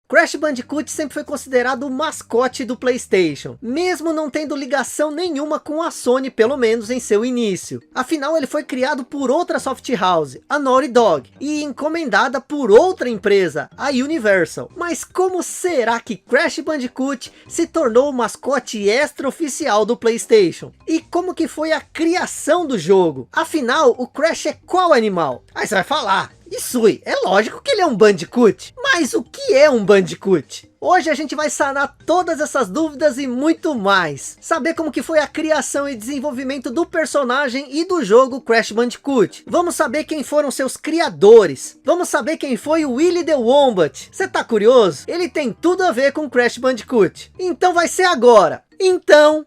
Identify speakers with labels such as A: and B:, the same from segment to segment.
A: Crash Bandicoot sempre foi considerado o mascote do PlayStation, mesmo não tendo ligação nenhuma com a Sony, pelo menos em seu início. Afinal, ele foi criado por outra soft house, a Naughty Dog, e encomendada por outra empresa, a Universal. Mas como será que Crash Bandicoot se tornou o mascote extra-oficial do PlayStation? E como que foi a criação do jogo? Afinal, o Crash é qual animal? Aí você vai falar: Isui, é lógico que ele é um Bandicoot. Mas o que é um Bandicoot? Hoje a gente vai sanar todas essas dúvidas e muito mais. Saber como que foi a criação e desenvolvimento do personagem e do jogo Crash Bandicoot. Vamos saber quem foram seus criadores. Vamos saber quem foi o Willy the Wombat. Você tá curioso? Ele tem tudo a ver com Crash Bandicoot. Então vai ser agora. Então,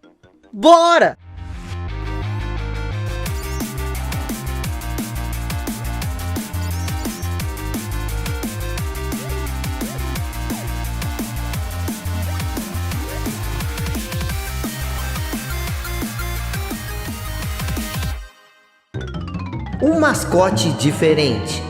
A: bora! Um mascote diferente.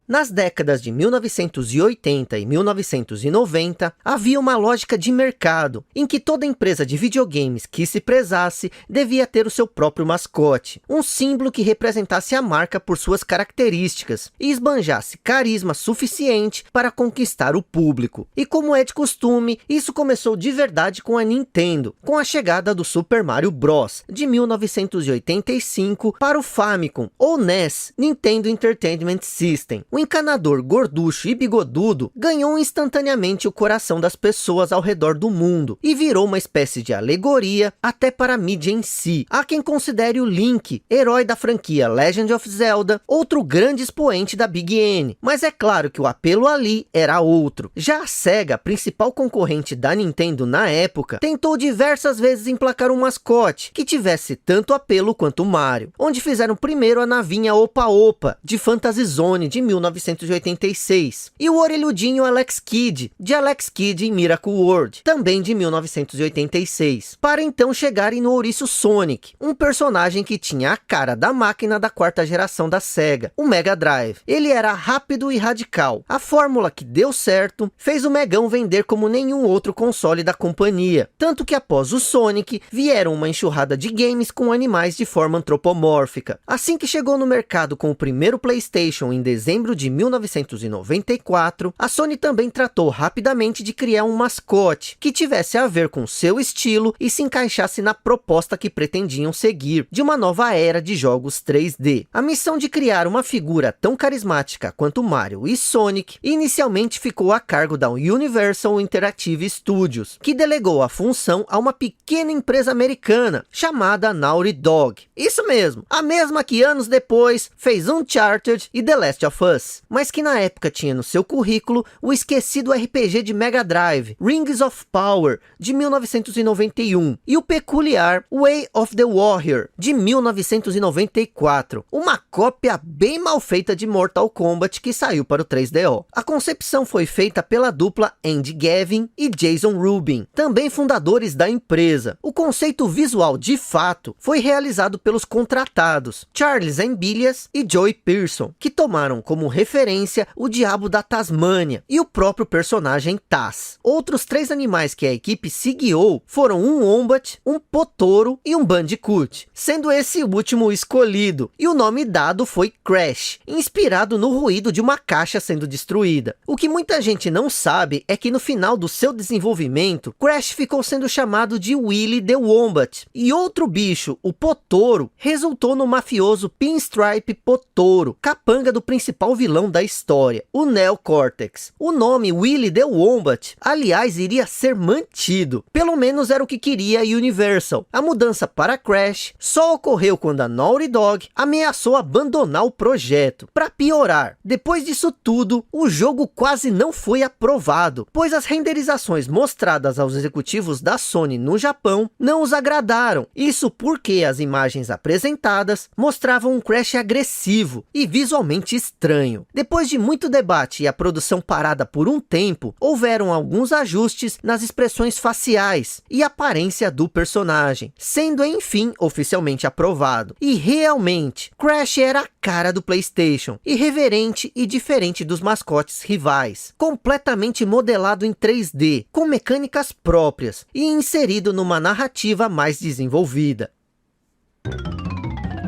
A: Nas décadas de 1980 e 1990, havia uma lógica de mercado, em que toda empresa de videogames que se prezasse devia ter o seu próprio mascote, um símbolo que representasse a marca por suas características e esbanjasse carisma suficiente para conquistar o público. E como é de costume, isso começou de verdade com a Nintendo, com a chegada do Super Mario Bros. De 1985 para o Famicom, ou NES, Nintendo Entertainment System. O encanador gorducho e bigodudo ganhou instantaneamente o coração das pessoas ao redor do mundo e virou uma espécie de alegoria até para a mídia em si. Há quem considere o Link, herói da franquia Legend of Zelda, outro grande expoente da Big N, mas é claro que o apelo ali era outro. Já a Sega, principal concorrente da Nintendo na época, tentou diversas vezes emplacar um mascote que tivesse tanto apelo quanto Mario, onde fizeram primeiro a navinha Opa Opa, de Fantasy Zone de 1986, e o orelhudinho Alex Kidd, de Alex Kidd em Miracle World, também de 1986, para então chegarem no ouriço Sonic, um personagem que tinha a cara da máquina da quarta geração da Sega, o Mega Drive. Ele era rápido e radical. A fórmula que deu certo fez o Megão vender como nenhum outro console da companhia, tanto que após o Sonic, vieram uma enxurrada de games com animais de forma antropomórfica. Assim que chegou no mercado com o primeiro PlayStation em dezembro de 1994, a Sony também tratou rapidamente de criar um mascote que tivesse a ver com seu estilo e se encaixasse na proposta que pretendiam seguir, de uma nova era de jogos 3D. A missão de criar uma figura tão carismática quanto Mario e Sonic inicialmente ficou a cargo da Universal Interactive Studios, que delegou a função a uma pequena empresa americana chamada Naughty Dog. Isso mesmo, a mesma que anos depois fez Uncharted e The Last of Us, mas que na época tinha no seu currículo o esquecido RPG de Mega Drive, Rings of Power, de 1991, e o peculiar Way of the Warrior, de 1994, uma cópia bem mal feita de Mortal Kombat que saiu para o 3DO. A concepção foi feita pela dupla Andy Gavin e Jason Rubin, também fundadores da empresa. O conceito visual de fato foi realizado pelos contratados Charles Ambilias e Joey Pearson, que tomaram como referência o Diabo da Tasmânia e o próprio personagem Taz. Outros 3 animais que a equipe se guiou foram um Wombat, um Potoro e um Bandicoot, sendo esse último escolhido, e o nome dado foi Crash, inspirado no ruído de uma caixa sendo destruída. O que muita gente não sabe é que no final do seu desenvolvimento, Crash ficou sendo chamado de Willy the Wombat, e outro bicho, o Potoro, resultou no mafioso Pinstripe Potoro, capanga do principal vilão da história, o Neo Cortex. O nome Willy the Wombat, aliás, iria ser mantido. Pelo menos era o que queria a Universal. A mudança para Crash só ocorreu quando a Naughty Dog ameaçou abandonar o projeto. Para piorar, depois disso tudo, o jogo quase não foi aprovado, pois as renderizações mostradas aos executivos da Sony no Japão não os agradaram. Isso porque as imagens apresentadas mostravam um Crash agressivo e visualmente estranho. desenho. Depois de muito debate e a produção parada por um tempo, houveram alguns ajustes nas expressões faciais e aparência do personagem, sendo enfim oficialmente aprovado. E realmente, Crash era a cara do PlayStation, irreverente e diferente dos mascotes rivais, completamente modelado em 3D, com mecânicas próprias e inserido numa narrativa mais desenvolvida.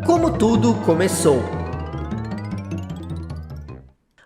A: Como tudo começou.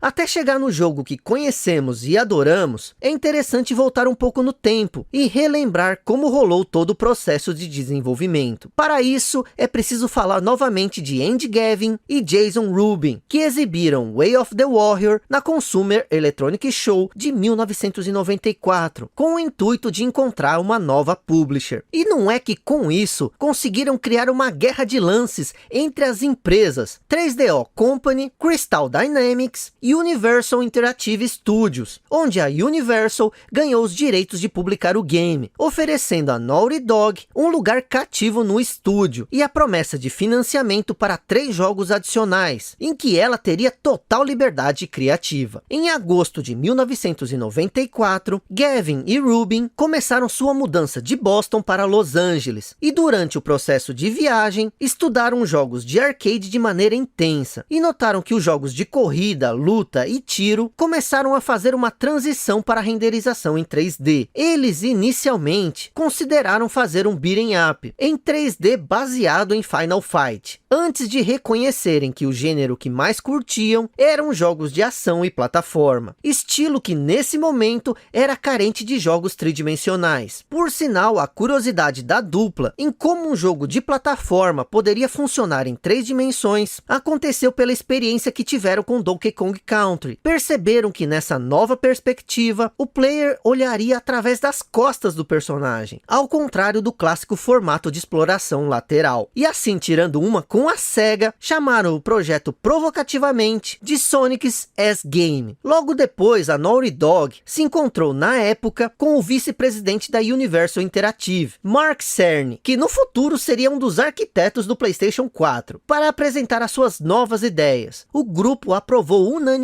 A: Até chegar no jogo que conhecemos e adoramos, é interessante voltar um pouco no tempo e relembrar como rolou todo o processo de desenvolvimento. Para isso, é preciso falar novamente de Andy Gavin e Jason Rubin, que exibiram Way of the Warrior na Consumer Electronic Show de 1994, com o intuito de encontrar uma nova publisher. E não é que com isso conseguiram criar uma guerra de lances entre as empresas 3DO Company, Crystal Dynamics e Universal Interactive Studios, onde a Universal ganhou os direitos de publicar o game, oferecendo a Naughty Dog um lugar cativo no estúdio e a promessa de financiamento para 3 jogos adicionais, em que ela teria total liberdade criativa. Em agosto de 1994, Gavin e Rubin começaram sua mudança de Boston para Los Angeles, e durante o processo de viagem, estudaram jogos de arcade de maneira intensa, e notaram que os jogos de corrida, luta e tiro começaram a fazer uma transição para a renderização em 3D. Eles inicialmente consideraram fazer um beat'em up em 3D baseado em Final Fight, antes de reconhecerem que o gênero que mais curtiam eram jogos de ação e plataforma, estilo que nesse momento era carente de jogos tridimensionais. Por sinal, a curiosidade da dupla em como um jogo de plataforma poderia funcionar em 3 dimensões aconteceu pela experiência que tiveram com Donkey Kong Country. Perceberam que nessa nova perspectiva, o player olharia através das costas do personagem, ao contrário do clássico formato de exploração lateral. E assim, tirando uma com a SEGA, chamaram o projeto provocativamente de Sonic's S-Game. Logo depois, a Naughty Dog se encontrou na época com o vice-presidente da Universal Interactive, Mark Cerny, que no futuro seria um dos arquitetos do PlayStation 4, para apresentar as suas novas ideias. O grupo aprovou unanimemente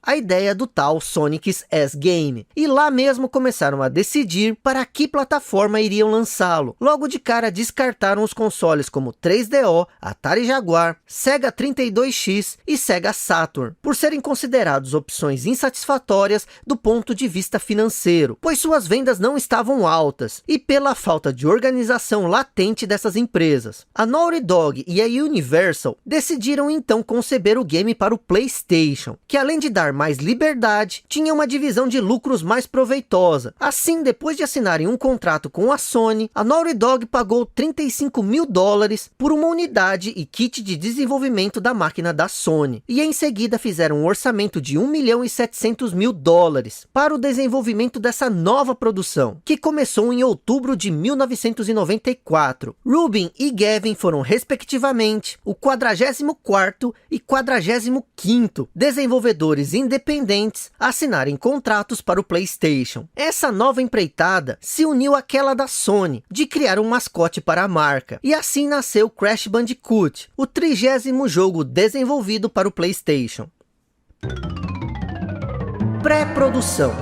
A: a ideia do tal Sonic's S-Game, e lá mesmo começaram a decidir para que plataforma iriam lançá-lo. Logo de cara descartaram os consoles como 3DO, Atari Jaguar, Sega 32X e Sega Saturn, por serem considerados opções insatisfatórias do ponto de vista financeiro, pois suas vendas não estavam altas, e pela falta de organização latente dessas empresas. A Naughty Dog e a Universal decidiram então conceber o game para o PlayStation, que além de dar mais liberdade, tinha uma divisão de lucros mais proveitosa. Assim, depois de assinarem um contrato com a Sony, a Naughty Dog pagou $35 mil por uma unidade e kit de desenvolvimento da máquina da Sony, e em seguida fizeram um orçamento de $1.700.000 para o desenvolvimento dessa nova produção, que começou em outubro de 1994. Rubin e Gavin foram respectivamente o 44º e 45º desenvolvedores independentes a assinarem contratos para o PlayStation. Essa nova empreitada se uniu àquela da Sony, de criar um mascote para a marca, e assim nasceu Crash Bandicoot, o 30º jogo desenvolvido para o PlayStation. Pré-produção.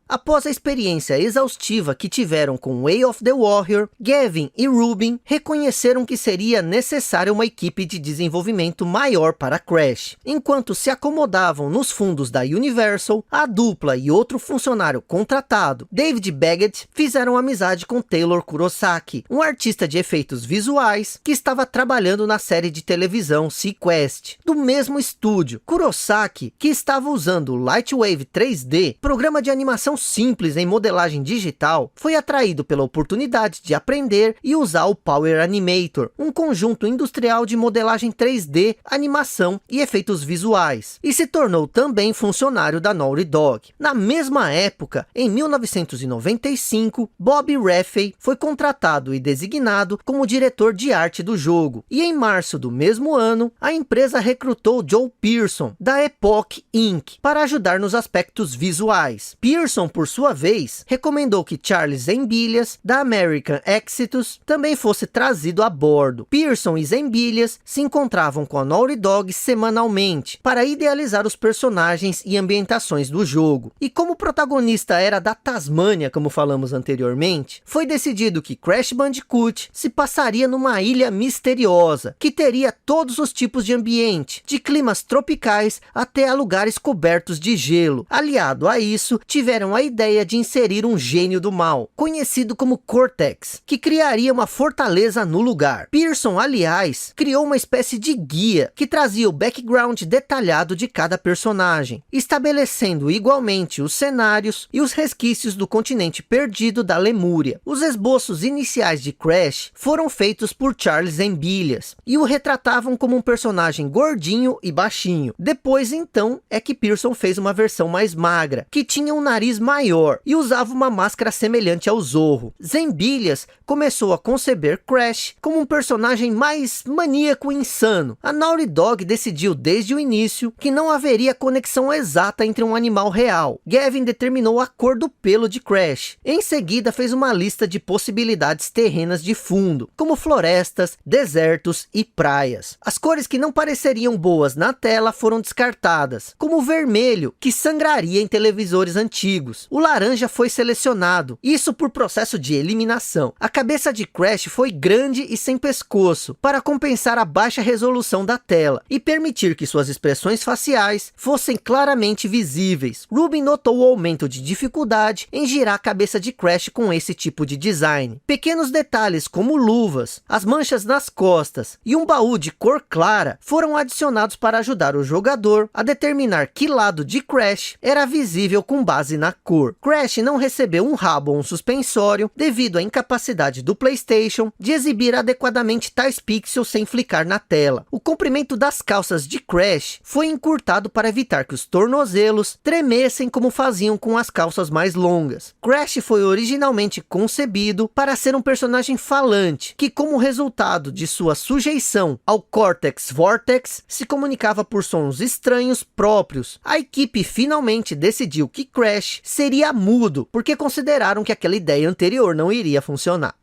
A: Após a experiência exaustiva que tiveram com Way of the Warrior, Gavin e Rubin reconheceram que seria necessária uma equipe de desenvolvimento maior para Crash. Enquanto se acomodavam nos fundos da Universal, a dupla e outro funcionário contratado, David Baggett, fizeram amizade com Taylor Kurosaki, um artista de efeitos visuais que estava trabalhando na série de televisão seaQuest, do mesmo estúdio. Kurosaki, que estava usando o Lightwave 3D, programa de animação simples em modelagem digital, foi atraído pela oportunidade de aprender e usar o Power Animator, um conjunto industrial de modelagem 3D, animação e efeitos visuais, e se tornou também funcionário da Naughty Dog. Na mesma época, em 1995, Bob Raffey foi contratado e designado como diretor de arte do jogo, e em março do mesmo ano, a empresa recrutou Joe Pearson, da Epoch Inc., para ajudar nos aspectos visuais. Pearson por sua vez, recomendou que Charles Zembillas, da American Exitus, também fosse trazido a bordo. Pearson e Zembillas se encontravam com a Naughty Dog semanalmente, para idealizar os personagens e ambientações do jogo. E como o protagonista era da Tasmânia, como falamos anteriormente, foi decidido que Crash Bandicoot se passaria numa ilha misteriosa, que teria todos os tipos de ambiente, de climas tropicais até a lugares cobertos de gelo. Aliado a isso, tiveram a ideia de inserir um gênio do mal, conhecido como Cortex, que criaria uma fortaleza no lugar. Pearson, aliás, criou uma espécie de guia que trazia o background detalhado de cada personagem, estabelecendo igualmente os cenários e os resquícios do continente perdido da Lemúria. Os esboços iniciais de Crash foram feitos por Charles Zembillas e o retratavam como um personagem gordinho e baixinho. Depois, então, é que Pearson fez uma versão mais magra, que tinha um nariz maior e usava uma máscara semelhante ao Zorro. Zembillas começou a conceber Crash como um personagem mais maníaco e insano. A Naughty Dog decidiu desde o início que não haveria conexão exata entre um animal real. Gavin determinou a cor do pelo de Crash. Em seguida, fez uma lista de possibilidades terrenas de fundo, como florestas, desertos e praias. As cores que não pareceriam boas na tela foram descartadas, como o vermelho, que sangraria em televisores antigos. O laranja foi selecionado, isso por processo de eliminação. A cabeça de Crash foi grande e sem pescoço, para compensar a baixa resolução da tela e permitir que suas expressões faciais fossem claramente visíveis. Rubin notou o aumento de dificuldade em girar a cabeça de Crash com esse tipo de design. Pequenos detalhes como luvas, as manchas nas costas e um baú de cor clara foram adicionados para ajudar o jogador a determinar que lado de Crash era visível com base na cor. Crash não recebeu um rabo ou um suspensório devido à incapacidade do PlayStation de exibir adequadamente tais pixels sem flicar na tela. O comprimento das calças de Crash foi encurtado para evitar que os tornozelos tremessem como faziam com as calças mais longas. Crash foi originalmente concebido para ser um personagem falante, que como resultado de sua sujeição ao Cortex Vortex, se comunicava por sons estranhos próprios. A equipe finalmente decidiu que Crash seria mudo, porque consideraram que aquela ideia anterior não iria funcionar.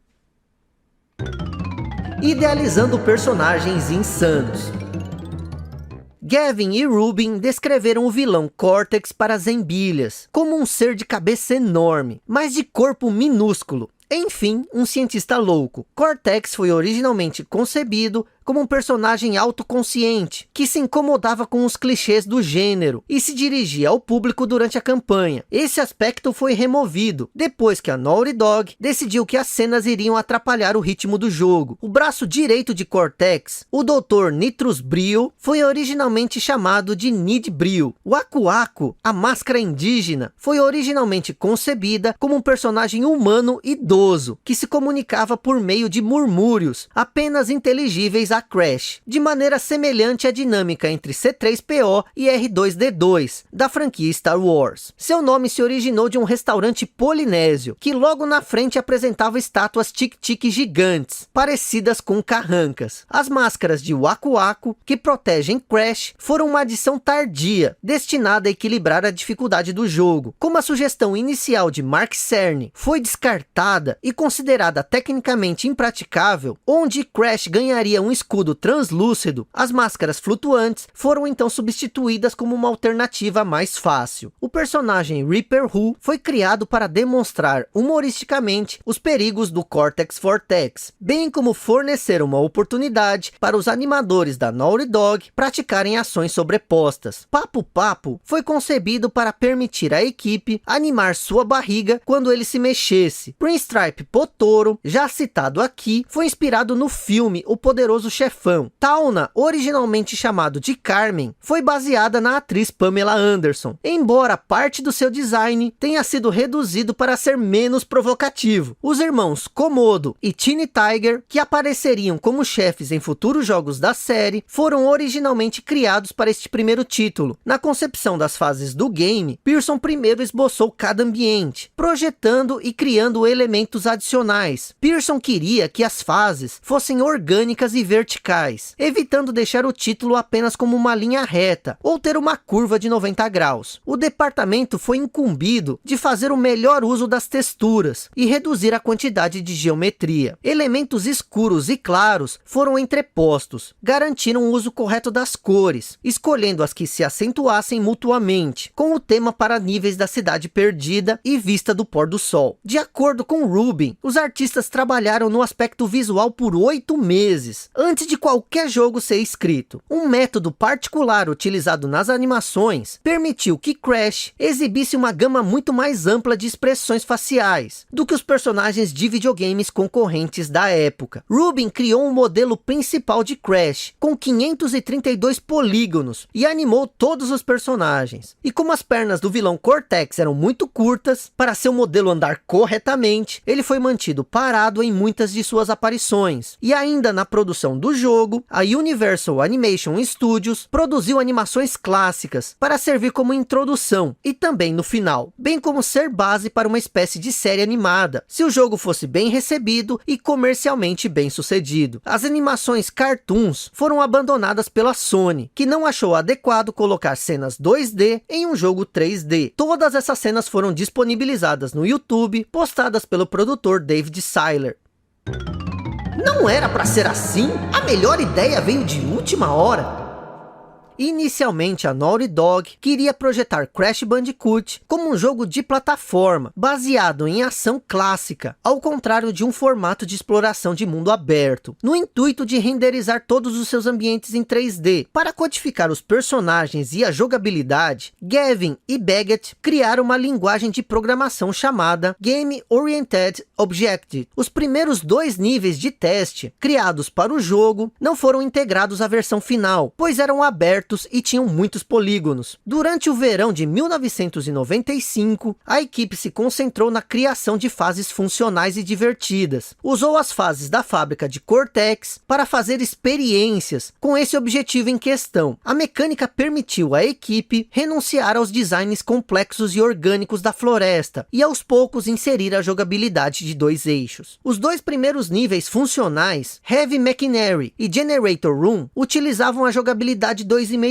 A: Idealizando personagens insanos. Gavin e Rubin descreveram o vilão Cortex para Zembillas como um ser de cabeça enorme, mas de corpo minúsculo. Enfim, um cientista louco. Cortex foi originalmente concebido como um personagem autoconsciente, que se incomodava com os clichês do gênero e se dirigia ao público durante a campanha. Esse aspecto foi removido, depois que a Naughty Dog decidiu que as cenas iriam atrapalhar o ritmo do jogo. O braço direito de Cortex, o Dr. Nitrus Brio, foi originalmente chamado de Nid Brio. O Aku Aku, a máscara indígena, foi originalmente concebida como um personagem humano idoso, que se comunicava por meio de murmúrios, apenas inteligíveis a Crash, de maneira semelhante à dinâmica entre C3PO e R2-D2, da franquia Star Wars. Seu nome se originou de um restaurante polinésio, que logo na frente apresentava estátuas tic-tic gigantes, parecidas com carrancas. As máscaras de Waku Waku, que protegem Crash, foram uma adição tardia, destinada a equilibrar a dificuldade do jogo. Como a sugestão inicial de Mark Cerny foi descartada e considerada tecnicamente impraticável, onde Crash ganharia um escudo translúcido, as máscaras flutuantes foram então substituídas como uma alternativa mais fácil. O personagem Reaper Who foi criado para demonstrar humoristicamente os perigos do Cortex Vortex, bem como fornecer uma oportunidade para os animadores da Naughty Dog praticarem ações sobrepostas. Papu Papu foi concebido para permitir à equipe animar sua barriga quando ele se mexesse. Pinstripe Potoro, já citado aqui, foi inspirado no filme O Poderoso Chefão. Tauna, originalmente chamado de Carmen, foi baseada na atriz Pamela Anderson, embora parte do seu design tenha sido reduzido para ser menos provocativo. Os irmãos Komodo e Teeny Tiger, que apareceriam como chefes em futuros jogos da série, foram originalmente criados para este primeiro título. Na concepção das fases do game, Pearson primeiro esboçou cada ambiente, projetando e criando elementos adicionais. Pearson queria que as fases fossem orgânicas e verdadárias, verticais, evitando deixar o título apenas como uma linha reta, ou ter uma curva de 90 graus. O departamento foi incumbido de fazer o melhor uso das texturas e reduzir a quantidade de geometria. Elementos escuros e claros foram entrepostos, garantiram o uso correto das cores, escolhendo as que se acentuassem mutuamente, com o tema para níveis da cidade perdida e vista do pôr do sol. De acordo com Rubin, os artistas trabalharam no aspecto visual por 8 meses, antes de qualquer jogo ser escrito. Um método particular utilizado nas animações permitiu que Crash exibisse uma gama muito mais ampla de expressões faciais do que os personagens de videogames concorrentes da época. Rubin criou um modelo principal de Crash, com 532 polígonos, e animou todos os personagens. E como as pernas do vilão Cortex eram muito curtas, para seu modelo andar corretamente, ele foi mantido parado em muitas de suas aparições. E ainda na produção do jogo, a Universal Animation Studios produziu animações clássicas para servir como introdução e também no final, bem como ser base para uma espécie de série animada, se o jogo fosse bem recebido e comercialmente bem sucedido. As animações cartoons foram abandonadas pela Sony, que não achou adequado colocar cenas 2D em um jogo 3D. Todas essas cenas foram disponibilizadas no YouTube, postadas pelo produtor David Seiler. Não era para ser assim? A melhor ideia veio de última hora. Inicialmente, a Naughty Dog queria projetar Crash Bandicoot como um jogo de plataforma, baseado em ação clássica, ao contrário de um formato de exploração de mundo aberto, no intuito de renderizar todos os seus ambientes em 3D. Para codificar os personagens e a jogabilidade, Gavin e Baggett criaram uma linguagem de programação chamada Game Oriented Objective. Os primeiros 2 níveis de teste, criados para o jogo, não foram integrados à versão final, pois eram abertos e tinham muitos polígonos. Durante o verão de 1995, a equipe se concentrou na criação de fases funcionais e divertidas. Usou as fases da fábrica de Cortex para fazer experiências com esse objetivo em questão. A mecânica permitiu à equipe renunciar aos designs complexos e orgânicos da floresta e aos poucos inserir a jogabilidade de 2 eixos. Os 2 primeiros níveis funcionais, Heavy Machinery e Generator Room, utilizavam a jogabilidade 2,5D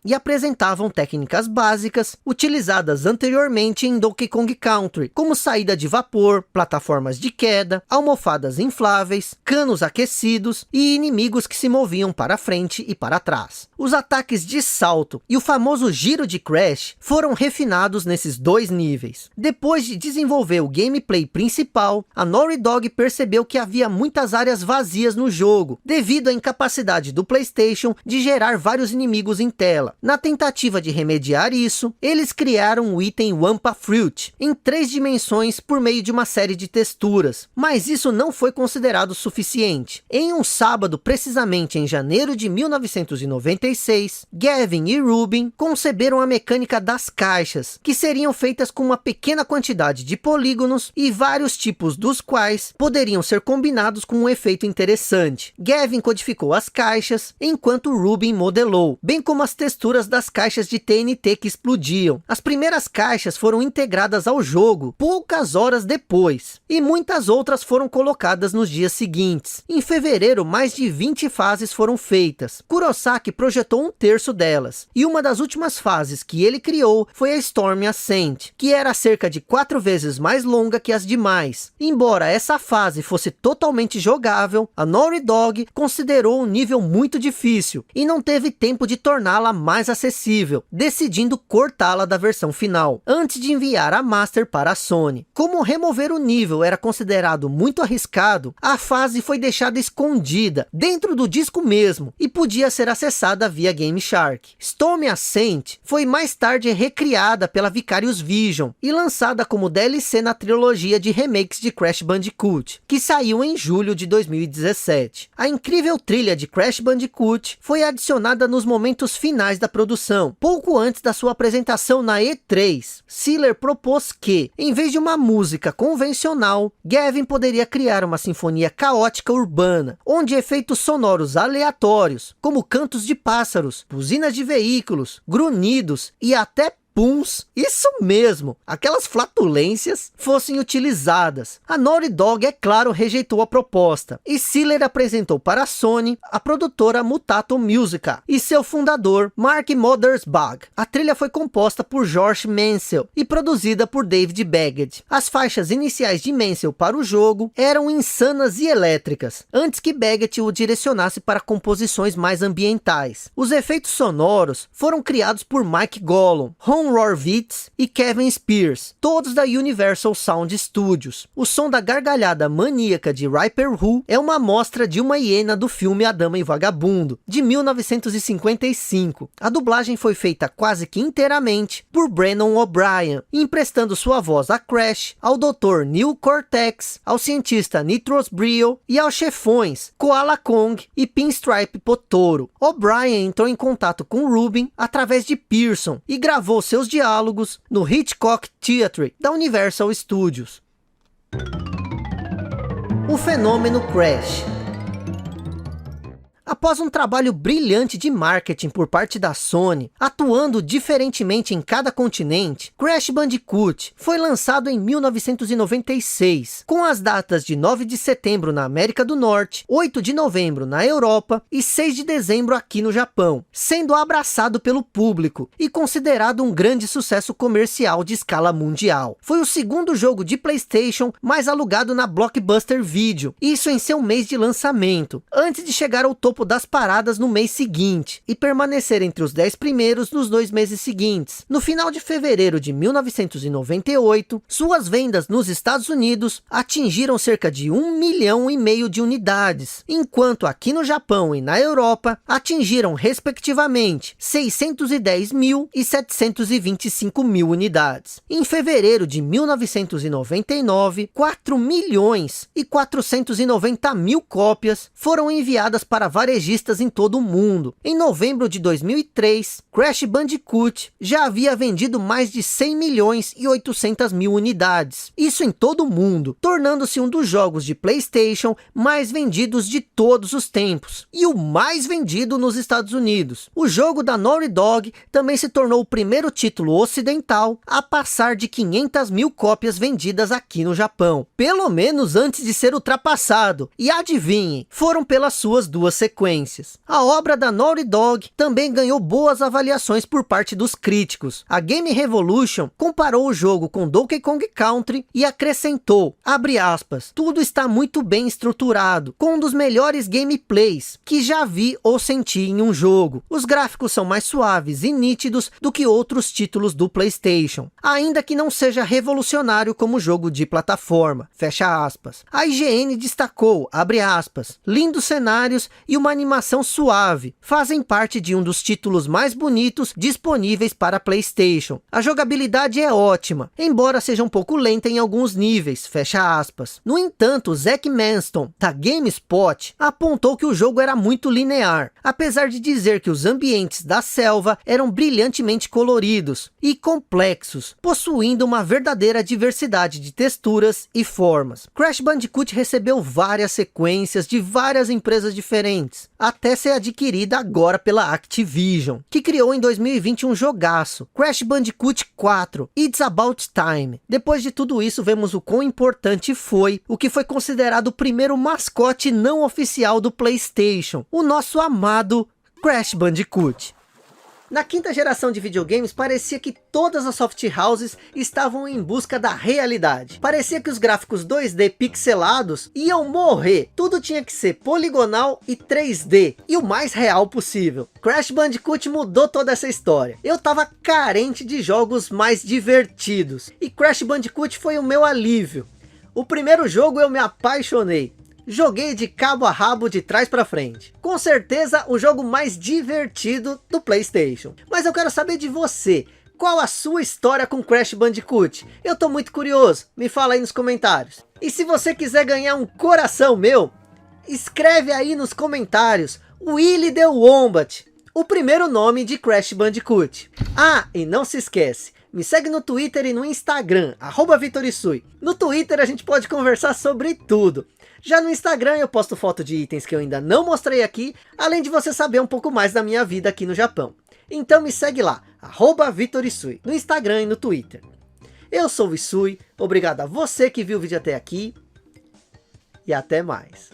A: e apresentavam técnicas básicas utilizadas anteriormente em Donkey Kong Country, como saída de vapor, plataformas de queda, almofadas infláveis, canos aquecidos e inimigos que se moviam para frente e para trás. Os ataques de salto e o famoso giro de Crash foram refinados nesses 2 níveis. Depois de desenvolver o gameplay principal, a Naughty Dog percebeu que havia muitas áreas vazias no jogo, devido à incapacidade do PlayStation de gerar vários inimigos em tela. Na tentativa de remediar isso, eles criaram o item Wampa Fruit em 3 dimensões por meio de uma série de texturas, mas isso não foi considerado suficiente. Em um sábado, precisamente em janeiro de 1996, Gavin e Rubin conceberam a mecânica das caixas, que seriam feitas com uma pequena quantidade de polígonos e vários tipos dos quais poderiam ser combinados com um efeito interessante. Gavin codificou as caixas, enquanto Rubin modelou, bem como as texturas das caixas de TNT que explodiam. As primeiras caixas foram integradas ao jogo poucas horas depois, e muitas outras foram colocadas nos dias seguintes. Em fevereiro, mais de 20 fases foram feitas. Kurosaki projetou 1/3 delas, e uma das últimas fases que ele criou foi a Storm Ascent, que era cerca de 4 vezes mais longa que as demais. Embora essa fase fosse totalmente jogável, a Naughty Dog considerou um nível muito difícil, e não teve tempo de torná-la mais acessível, decidindo cortá-la da versão final, antes de enviar a Master para a Sony. Como remover o nível era considerado muito arriscado, a fase foi deixada escondida dentro do disco mesmo, e podia ser acessada via Game Shark. Storm Ascent foi mais tarde recriada pela Vicarious Vision, e lançada como DLC na trilogia de remakes de Crash Bandicoot, que saiu em julho de 2017. A incrível trilha de Crash Bandicoot foi adicionada nos momentos finais da produção, pouco antes da sua apresentação na E3. Seiler propôs que, em vez de uma música convencional, Gavin poderia criar uma sinfonia caótica urbana, onde efeitos sonoros aleatórios, como cantos de pássaros, buzinas de veículos, grunhidos e até puns, isso mesmo, aquelas flatulências, fossem utilizadas. A Naughty Dog, é claro, rejeitou a proposta, e Siller apresentou para a Sony a produtora Mutato Musica e seu fundador, Mark Mothersbaugh. A trilha foi composta por George Mansell e produzida por David Baggett. As faixas iniciais de Mansell para o jogo eram insanas e elétricas, antes que Baggett o direcionasse para composições mais ambientais. Os efeitos sonoros foram criados por Mike Gollum, Ron Horvitz e Kevin Spears, todos da Universal Sound Studios. O som da gargalhada maníaca de Ripper Who é uma amostra de uma hiena do filme A Dama e o Vagabundo, de 1955. A dublagem foi feita quase que inteiramente por Brennan O'Brien, emprestando sua voz a Crash, ao Dr. Neil Cortex, ao cientista Nitros Brio e aos chefões Koala Kong e Pinstripe Potoro. O'Brien entrou em contato com Rubin através de Pearson e gravou seus diálogos no Hitchcock Theatre da Universal Studios. O fenômeno Crash. Após um trabalho brilhante de marketing por parte da Sony, atuando diferentemente em cada continente, Crash Bandicoot foi lançado em 1996, com as datas de 9 de setembro na América do Norte, 8 de novembro na Europa e 6 de dezembro aqui no Japão, sendo abraçado pelo público e considerado um grande sucesso comercial de escala mundial. Foi o segundo jogo de PlayStation mais alugado na Blockbuster Video, isso em seu mês de lançamento, antes de chegar ao topo das paradas no mês seguinte e permanecer entre os 10 primeiros nos 2 meses seguintes. No final de fevereiro de 1998, suas vendas nos Estados Unidos atingiram cerca de 1,5 milhão de unidades, enquanto aqui no Japão e na Europa atingiram respectivamente 610 mil e 725 mil unidades. Em fevereiro de 1999, 4 milhões e 490 mil cópias foram enviadas para varejistas em todo o mundo. Em novembro de 2003, Crash Bandicoot já havia vendido mais de 100 milhões e 800 mil unidades. Isso em todo o mundo, tornando-se um dos jogos de PlayStation mais vendidos de todos os tempos. E o mais vendido nos Estados Unidos. O jogo da Naughty Dog também se tornou o primeiro título ocidental a passar de 500 mil cópias vendidas aqui no Japão. Pelo menos antes de ser ultrapassado. E adivinhem, foram pelas suas duas sequências. A obra da Naughty Dog também ganhou boas avaliações por parte dos críticos. A Game Revolution comparou o jogo com Donkey Kong Country e acrescentou, abre aspas, tudo está muito bem estruturado, com um dos melhores gameplays que já vi ou senti em um jogo. Os gráficos são mais suaves e nítidos do que outros títulos do PlayStation, ainda que não seja revolucionário como jogo de plataforma, fecha aspas. A IGN destacou, abre aspas, lindos cenários e uma animação suave, fazem parte de um dos títulos mais bonitos disponíveis para PlayStation. A jogabilidade é ótima, embora seja um pouco lenta em alguns níveis, fecha aspas. No entanto, Zack Manston, da GameSpot, apontou que o jogo era muito linear, apesar de dizer que os ambientes da selva eram brilhantemente coloridos e complexos, possuindo uma verdadeira diversidade de texturas e formas. Crash Bandicoot recebeu várias sequências de várias empresas diferentes, até ser adquirida agora pela Activision, que criou em 2020 um jogaço, Crash Bandicoot 4, It's About Time. Depois de tudo isso, vemos o quão importante foi o que foi considerado o primeiro mascote não oficial do PlayStation, o nosso amado Crash Bandicoot. Na quinta geração de videogames, parecia que todas as soft houses estavam em busca da realidade. Parecia que os gráficos 2D pixelados iam morrer. Tudo tinha que ser poligonal e 3D, e o mais real possível. Crash Bandicoot mudou toda essa história. Eu tava carente de jogos mais divertidos, e Crash Bandicoot foi o meu alívio. O primeiro jogo eu me apaixonei. Joguei de cabo a rabo, de trás para frente. Com certeza o jogo mais divertido do PlayStation. Mas eu quero saber de você. Qual a sua história com Crash Bandicoot? Eu tô muito curioso. Me fala aí nos comentários. E se você quiser ganhar um coração meu, escreve aí nos comentários Willy the Wombat, o primeiro nome de Crash Bandicoot. Ah, e não se esquece, me segue no Twitter e no Instagram, @VitorIsui. No Twitter a gente pode conversar sobre tudo. Já no Instagram eu posto foto de itens que eu ainda não mostrei aqui, além de você saber um pouco mais da minha vida aqui no Japão. Então me segue lá, @VitorIsui, no Instagram e no Twitter. Eu sou o Isui, obrigado a você que viu o vídeo até aqui, e até mais.